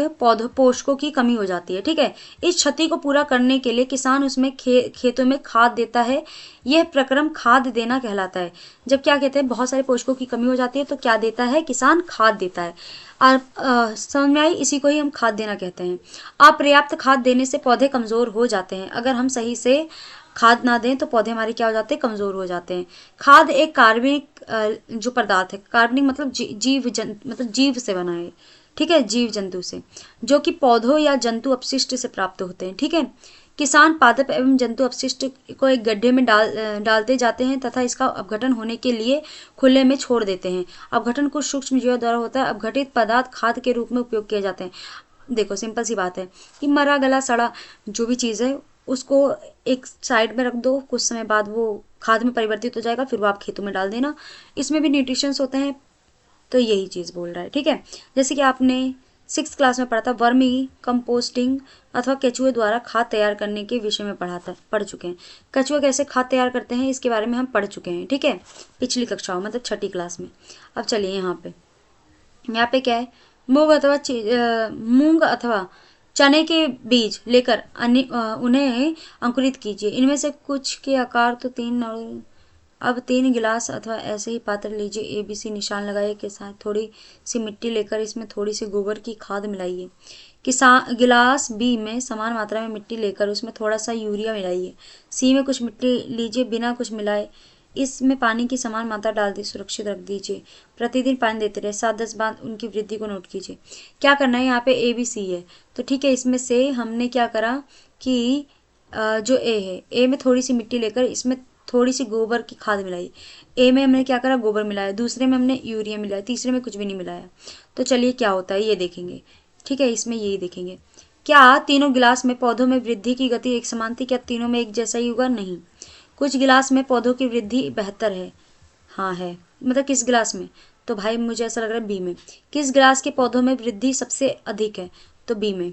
पोषकों की कमी हो जाती है। ठीक है, इस क्षति को पूरा करने के लिए किसान उसमें खेतों में खाद देता है। यह प्रक्रम खाद देना कहलाता है। जब क्या कहते हैं, बहुत सारे पोषकों की कमी हो जाती है तो क्या देता है, किसान खाद देता है। और समझ में आई, इसी को ही हम खाद देना कहते हैं। अपर्याप्त खाद देने से पौधे कमजोर हो जाते हैं। अगर हम सही से खाद ना दें तो पौधे हमारे क्या हो जाते हैं, कमजोर हो जाते हैं। खाद एक कार्बनिक जो पदार्थ है, कार्बनिक मतलब मतलब जीव से बना है। ठीक है, जीव जंतु से, जो कि पौधों या जंतु अपशिष्ट से प्राप्त होते हैं। ठीक है, किसान पादप एवं जंतु अपशिष्ट को एक गड्ढे में डालते जाते हैं तथा इसका अपघटन होने के लिए खुले में छोड़ देते हैं। अपघटन कुछ सूक्ष्म जीवों द्वारा होता है। अपघटित पदार्थ खाद के रूप में उपयोग किए जाते हैं। देखो सिंपल सी बात है कि मरा गला सड़ा जो भी चीज़ है उसको एक साइड में रख दो, कुछ समय बाद वो खाद में परिवर्तित हो जाएगा, फिर वो आप खेतों में डाल देना। इसमें भी न्यूट्रिशंस होते हैं। तो यही चीज़ बोल रहा है। ठीक है, जैसे कि आपने 6th क्लास में पढ़ा था, वर्मी कंपोस्टिंग अथवा केचुए द्वारा खाद तैयार करने के विषय में पढ़ चुके हैं। केचुए कैसे खाद तैयार करते हैं इसके बारे में हम पढ़ चुके हैं। ठीक है, पिछली कक्षाओं मतलब 6ठी क्लास में। अब चलिए यहाँ पे क्या है, मूंग अथवा चने के बीज लेकर उन्हें अंकुरित कीजिए। इनमें से कुछ के आकार तो 3 और अब 3 गिलास अथवा ऐसे ही पात्र लीजिए, ABC निशान लगाइए के साथ थोड़ी सी मिट्टी लेकर इसमें थोड़ी सी गोबर की खाद मिलाइए। गिलास बी में समान मात्रा में मिट्टी लेकर उसमें थोड़ा सा यूरिया मिलाइए। सी में कुछ मिट्टी लीजिए बिना कुछ मिलाए, इसमें पानी की समान मात्रा डाल दी, सुरक्षित रख दीजिए। प्रतिदिन पानी देते रहे, 7-10 बार उनकी वृद्धि को नोट कीजिए। क्या करना है, यहाँ पे ABC है तो ठीक है, इसमें से हमने क्या करा कि जो ए है, ए में थोड़ी सी मिट्टी लेकर इसमें थोड़ी सी गोबर की खाद मिलाई। ए में हमने क्या करा, गोबर मिलाया, दूसरे में हमने यूरिया मिलाया, तीसरे में कुछ भी नहीं मिलाया। तो चलिए क्या होता है ये देखेंगे। ठीक है, इसमें यही देखेंगे। क्या तीनों गिलास में पौधों में वृद्धि की गति एक समान थी? क्या तीनों में एक जैसा ही होगा? नहीं। कुछ गिलास में पौधों की वृद्धि बेहतर है। हाँ है, मतलब किस गिलास में? तो भाई मुझे ऐसा लग रहा है बी में। किस गिलास के पौधों में वृद्धि सबसे अधिक है? तो बी में।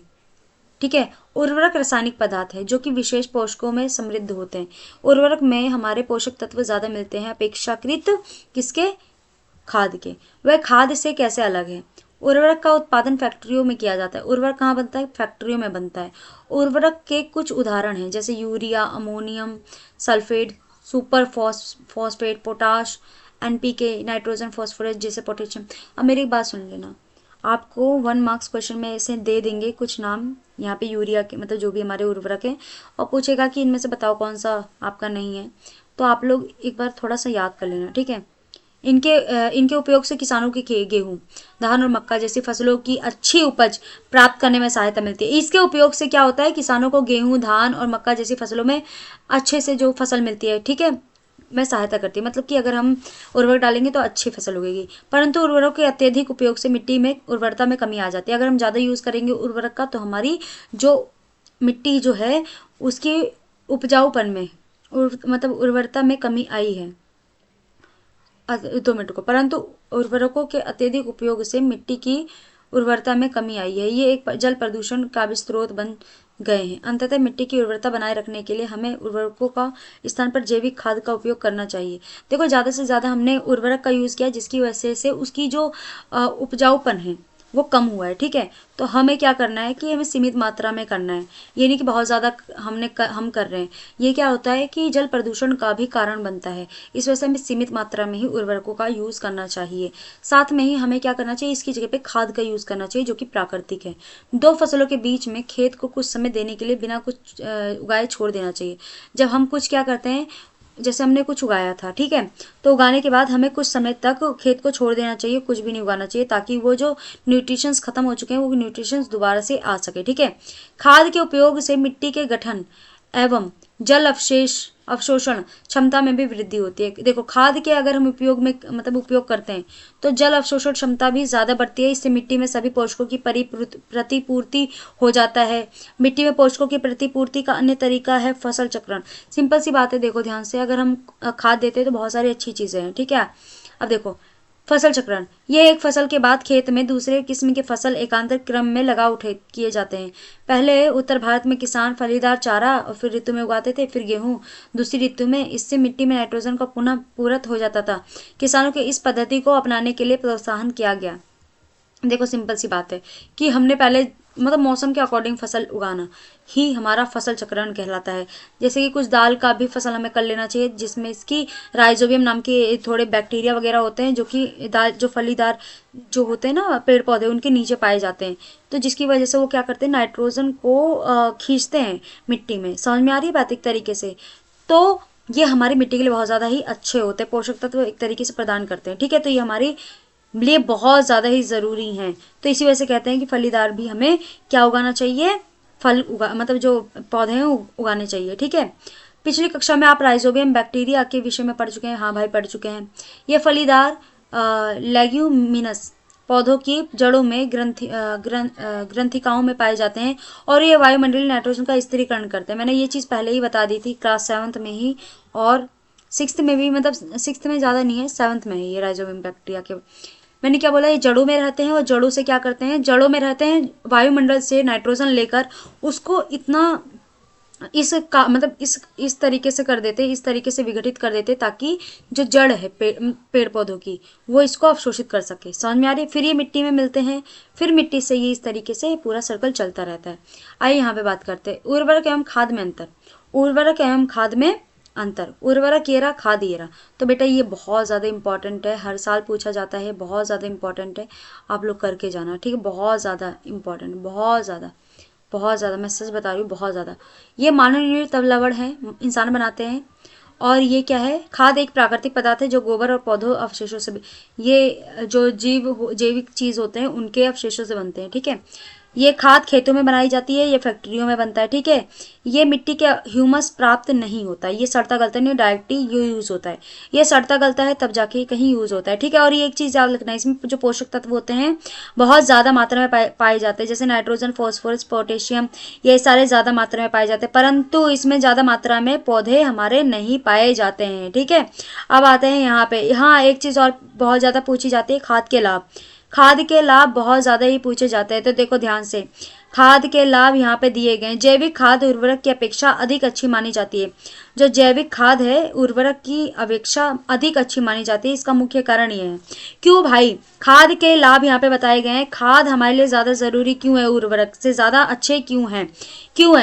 ठीक है, उर्वरक रासायनिक पदार्थ है जो कि विशेष पोषकों में समृद्ध होते हैं। उर्वरक में हमारे पोषक तत्व ज्यादा मिलते हैं अपेक्षाकृत किसके? खाद के। वह खाद से कैसे अलग है? उर्वरक का उत्पादन फैक्ट्रियों में किया जाता है। उर्वरक कहाँ बनता है? फैक्ट्रियों में बनता है। उर्वरक के कुछ उदाहरण हैं जैसे urea, ammonium sulphate, super phosphate, potash, NPK, nitrogen, phosphorus जैसे पोटेशियम। अब मेरी एक बात सुन लेना, आपको 1 मार्क्स क्वेश्चन में ऐसे दे देंगे कुछ नाम यहाँ पे यूरिया के, मतलब जो भी हमारे उर्वरक है, और पूछेगा कि इनमें से बताओ कौन सा आपका नहीं है। तो आप लोग एक बार थोड़ा सा याद कर लेना। ठीक है, इनके उपयोग से किसानों की गेहूं, धान और मक्का जैसी फसलों की अच्छी उपज प्राप्त करने में सहायता मिलती है। इसके उपयोग से क्या होता है, किसानों को गेहूं, धान और मक्का जैसी फसलों में अच्छे से जो फसल मिलती है, ठीक है, में सहायता करती है। मतलब कि अगर हम उर्वरक डालेंगे तो अच्छी फसल उगेगी। परंतु उर्वरक के अत्यधिक उपयोग से मिट्टी में उर्वरता में कमी आ जाती है। अगर हम ज़्यादा यूज़ करेंगे उर्वरक का तो हमारी जो मिट्टी जो है उसकी उपजाऊपन में मतलब उर्वरता में कमी आई है। 2 मिनट को। परंतु उर्वरकों के अत्यधिक उपयोग से मिट्टी की उर्वरता में कमी आई है। ये एक जल प्रदूषण का भी स्रोत बन गए हैं। अंततः मिट्टी की उर्वरता बनाए रखने के लिए हमें उर्वरकों का स्थान पर जैविक खाद का उपयोग करना चाहिए। देखो ज़्यादा से ज़्यादा हमने उर्वरक का यूज़ किया जिसकी वजह से उसकी जो उपजाऊपन है वो कम हुआ है। ठीक है, तो हमें क्या करना है कि हमें सीमित मात्रा में करना है, ये नहीं कि बहुत ज़्यादा हम कर रहे हैं। ये क्या होता है कि जल प्रदूषण का भी कारण बनता है। इस वजह से हमें सीमित मात्रा में ही उर्वरकों का यूज़ करना चाहिए। साथ में ही हमें क्या करना चाहिए, इसकी जगह पे खाद का यूज़ करना चाहिए जो कि प्राकृतिक है। 2 फसलों के बीच में खेत को कुछ समय देने के लिए बिना कुछ उगाए छोड़ देना चाहिए। जब हम कुछ क्या करते हैं, जैसे हमने कुछ उगाया था, ठीक है, तो उगाने के बाद हमें कुछ समय तक खेत को छोड़ देना चाहिए, कुछ भी नहीं उगाना चाहिए, ताकि वो जो न्यूट्रिशंस खत्म हो चुके हैं वो न्यूट्रिशंस दोबारा से आ सके। ठीक है, खाद के उपयोग से मिट्टी के गठन एवं जल अवशोषण क्षमता में भी वृद्धि होती है। देखो खाद के अगर हम उपयोग करते हैं तो जल अवशोषण क्षमता भी ज्यादा बढ़ती है। इससे मिट्टी में सभी पोषकों की प्रतिपूर्ति हो जाता है। मिट्टी में पोषकों की प्रतिपूर्ति का अन्य तरीका है फसल चक्रण। सिंपल सी बात है, देखो ध्यान से, अगर हम खाद देते हैं तो बहुत सारी अच्छी चीजें हैं। ठीक है, अब देखो फसल चक्रण, ये एक फसल के बाद खेत में दूसरे किस्म के फसल एकांतर क्रम में किए जाते हैं। पहले उत्तर भारत में किसान फलीदार चारा और फिर ऋतु में उगाते थे, फिर गेहूं दूसरी ऋतु में। इससे मिट्टी में नाइट्रोजन का पुनः पूरत हो जाता था। किसानों के इस पद्धति को अपनाने के लिए प्रोत्साहन किया गया। देखो सिंपल सी बात है कि हमने पहले मौसम के अकॉर्डिंग फसल उगाना ही हमारा फसल चक्रण कहलाता है। जैसे कि कुछ दाल का भी फसल हमें कर लेना चाहिए जिसमें इसकी राइजोबियम नाम के थोड़े बैक्टीरिया वगैरह होते हैं जो कि दाल जो फलीदार जो होते हैं ना पेड़ पौधे उनके नीचे पाए जाते हैं, तो जिसकी वजह से वो क्या करते हैं, नाइट्रोजन को खींचते हैं मिट्टी में। समझ में आ रही है बात एक तरीके से? तो ये हमारी मिट्टी के लिए बहुत ज़्यादा ही अच्छे होते हैं, पोषक तत्व एक तरीके से प्रदान करते हैं। ठीक है, तो ये हमारी लिए बहुत ज़्यादा ही ज़रूरी हैं। तो इसी वजह से कहते हैं कि फलीदार भी हमें क्या उगाना चाहिए, फल जो पौधे हैं उगाने चाहिए। ठीक है, पिछली कक्षा में आप राइजोबियम बैक्टीरिया के विषय में पढ़ चुके हैं। हाँ भाई पढ़ चुके हैं। ये फलीदार लेग्यूमिनस पौधों की जड़ों में ग्रंथिकाओं में पाए जाते हैं और ये वायुमंडलीय नाइट्रोजन का स्थिरीकरण करते हैं। मैंने ये चीज़ पहले ही बता दी थी क्लास 7th में ही, और 6th में भी, मतलब 6th में ज़्यादा नहीं है, 7th में है ये राइजोबियम बैक्टीरिया के। मैंने क्या बोला, ये जड़ों में रहते हैं और जड़ों से क्या करते हैं, जड़ों में रहते हैं, वायुमंडल से नाइट्रोजन लेकर उसको इतना इस तरीके से कर देते, इस तरीके से विघटित कर देते ताकि जो जड़ है पेड़ पौधों की वो इसको अवशोषित कर सके। समझ में आ रही है? फिर ये मिट्टी में मिलते हैं, फिर मिट्टी से ये इस तरीके से पूरा सर्कल चलता रहता है। आइए यहाँ पे बात करते हैं उर्वरक एवं खाद में अंतर। उर्वरक एवं खाद में अंतर, उर्वरक ये रहा, खाद ये रहा। तो बेटा ये बहुत ज़्यादा इंपॉर्टेंट है, हर साल पूछा जाता है, बहुत ज़्यादा इंपॉर्टेंट है, आप लोग करके जाना, ठीक है। बहुत ज़्यादा इंपॉर्टेंट, बहुत ज़्यादा, मैं सच बता रही हूँ, बहुत ज़्यादा। ये मानव निर्मित लवण है, इंसान बनाते हैं। और ये क्या है, खाद एक प्राकृतिक पदार्थ है जो गोबर और पौधों अवशेषों से, ये जो जैविक चीज होते हैं उनके अवशेषों से बनते हैं, ठीक है। ये खाद खेतों में बनाई जाती है, ये फैक्ट्रियों में बनता है, ठीक है। ये मिट्टी के ह्यूमस प्राप्त नहीं होता, ये सड़ता गलता नहीं, डायरेक्टली यूज होता है। ये सड़ता गलता है तब जाके कहीं यूज होता है, ठीक है। और ये एक चीज याद रखना है, इसमें जो पोषक तत्व होते हैं बहुत ज्यादा मात्रा में पाए जाते हैं, जैसे नाइट्रोजन, फास्फोरस, पोटेशियम, ये सारे ज्यादा मात्रा में पाए जाते हैं, परंतु इसमें ज्यादा मात्रा में पौधे हमारे नहीं पाए जाते हैं, ठीक है। अब आते हैं यहाँ पे, हाँ एक चीज और बहुत ज्यादा पूछी जाती है, खाद के लाभ। खाद के लाभ बहुत ज्यादा ही पूछे जाते हैं, तो देखो ध्यान से, खाद के लाभ यहाँ पे दिए गए। जैविक खाद उर्वरक की अपेक्षा अधिक अच्छी मानी जाती है। जो जैविक खाद है उर्वरक की अपेक्षा अधिक अच्छी मानी जाती है, इसका मुख्य कारण ये है। क्यों भाई, खाद के लाभ यहाँ पे बताए गए हैं, खाद हमारे लिए ज्यादा जरूरी क्यों है, उर्वरक से ज्यादा अच्छे क्यों है,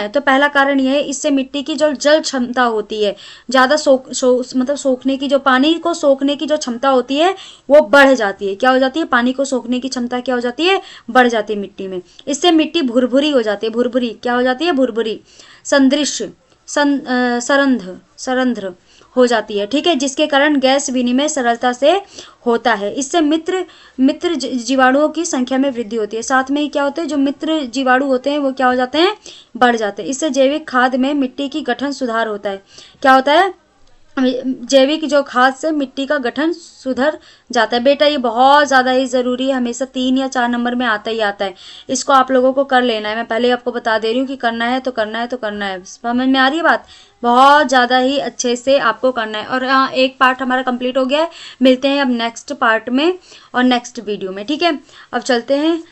तो पहला कारण यह है, इससे मिट्टी की जो जल क्षमता होती है, ज्यादा मतलब सोखने की, जो पानी को सोखने की जो क्षमता होती है वो बढ़ जाती है। क्या हो जाती है, पानी को सोखने की क्षमता क्या हो जाती है, बढ़ जाती है मिट्टी में। इससे मिट्टी भुरभुरी हो जाती है, भुरभुरी क्या हो जाती है, भुरभुरी, संदृश्य, सरंध्र हो जाती है, ठीक है, जिसके कारण गैस विनिमय सरलता से होता है। इससे मित्र जीवाणुओं की संख्या में वृद्धि होती है। साथ में ही क्या होते हैं, जो मित्र जीवाणु होते हैं वो क्या हो जाते हैं, बढ़ जाते हैं। इससे जैविक खाद में मिट्टी की गठन सुधार होता है। क्या होता है, जैविक जो खाद से मिट्टी का गठन सुधर जाता है। बेटा ये बहुत ज़्यादा ही ज़रूरी है, हमेशा 3 या 4 नंबर में आता ही आता है, इसको आप लोगों को कर लेना है। मैं पहले आपको बता दे रही हूँ कि करना है तो करना है, तो करना है, समझ में आ रही है बात, बहुत ज़्यादा ही अच्छे से आपको करना है। और एक पार्ट हमारा कंप्लीट हो गया है, मिलते हैं अब नेक्स्ट पार्ट में और नेक्स्ट वीडियो में, ठीक है। अब चलते हैं,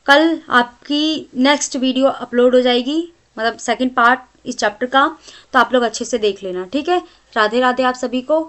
कल आपकी नेक्स्ट वीडियो अपलोड हो जाएगी, मतलब सेकंड पार्ट इस चैप्टर का, तो आप लोग अच्छे से देख लेना, ठीक है। राधे राधे आप सभी को।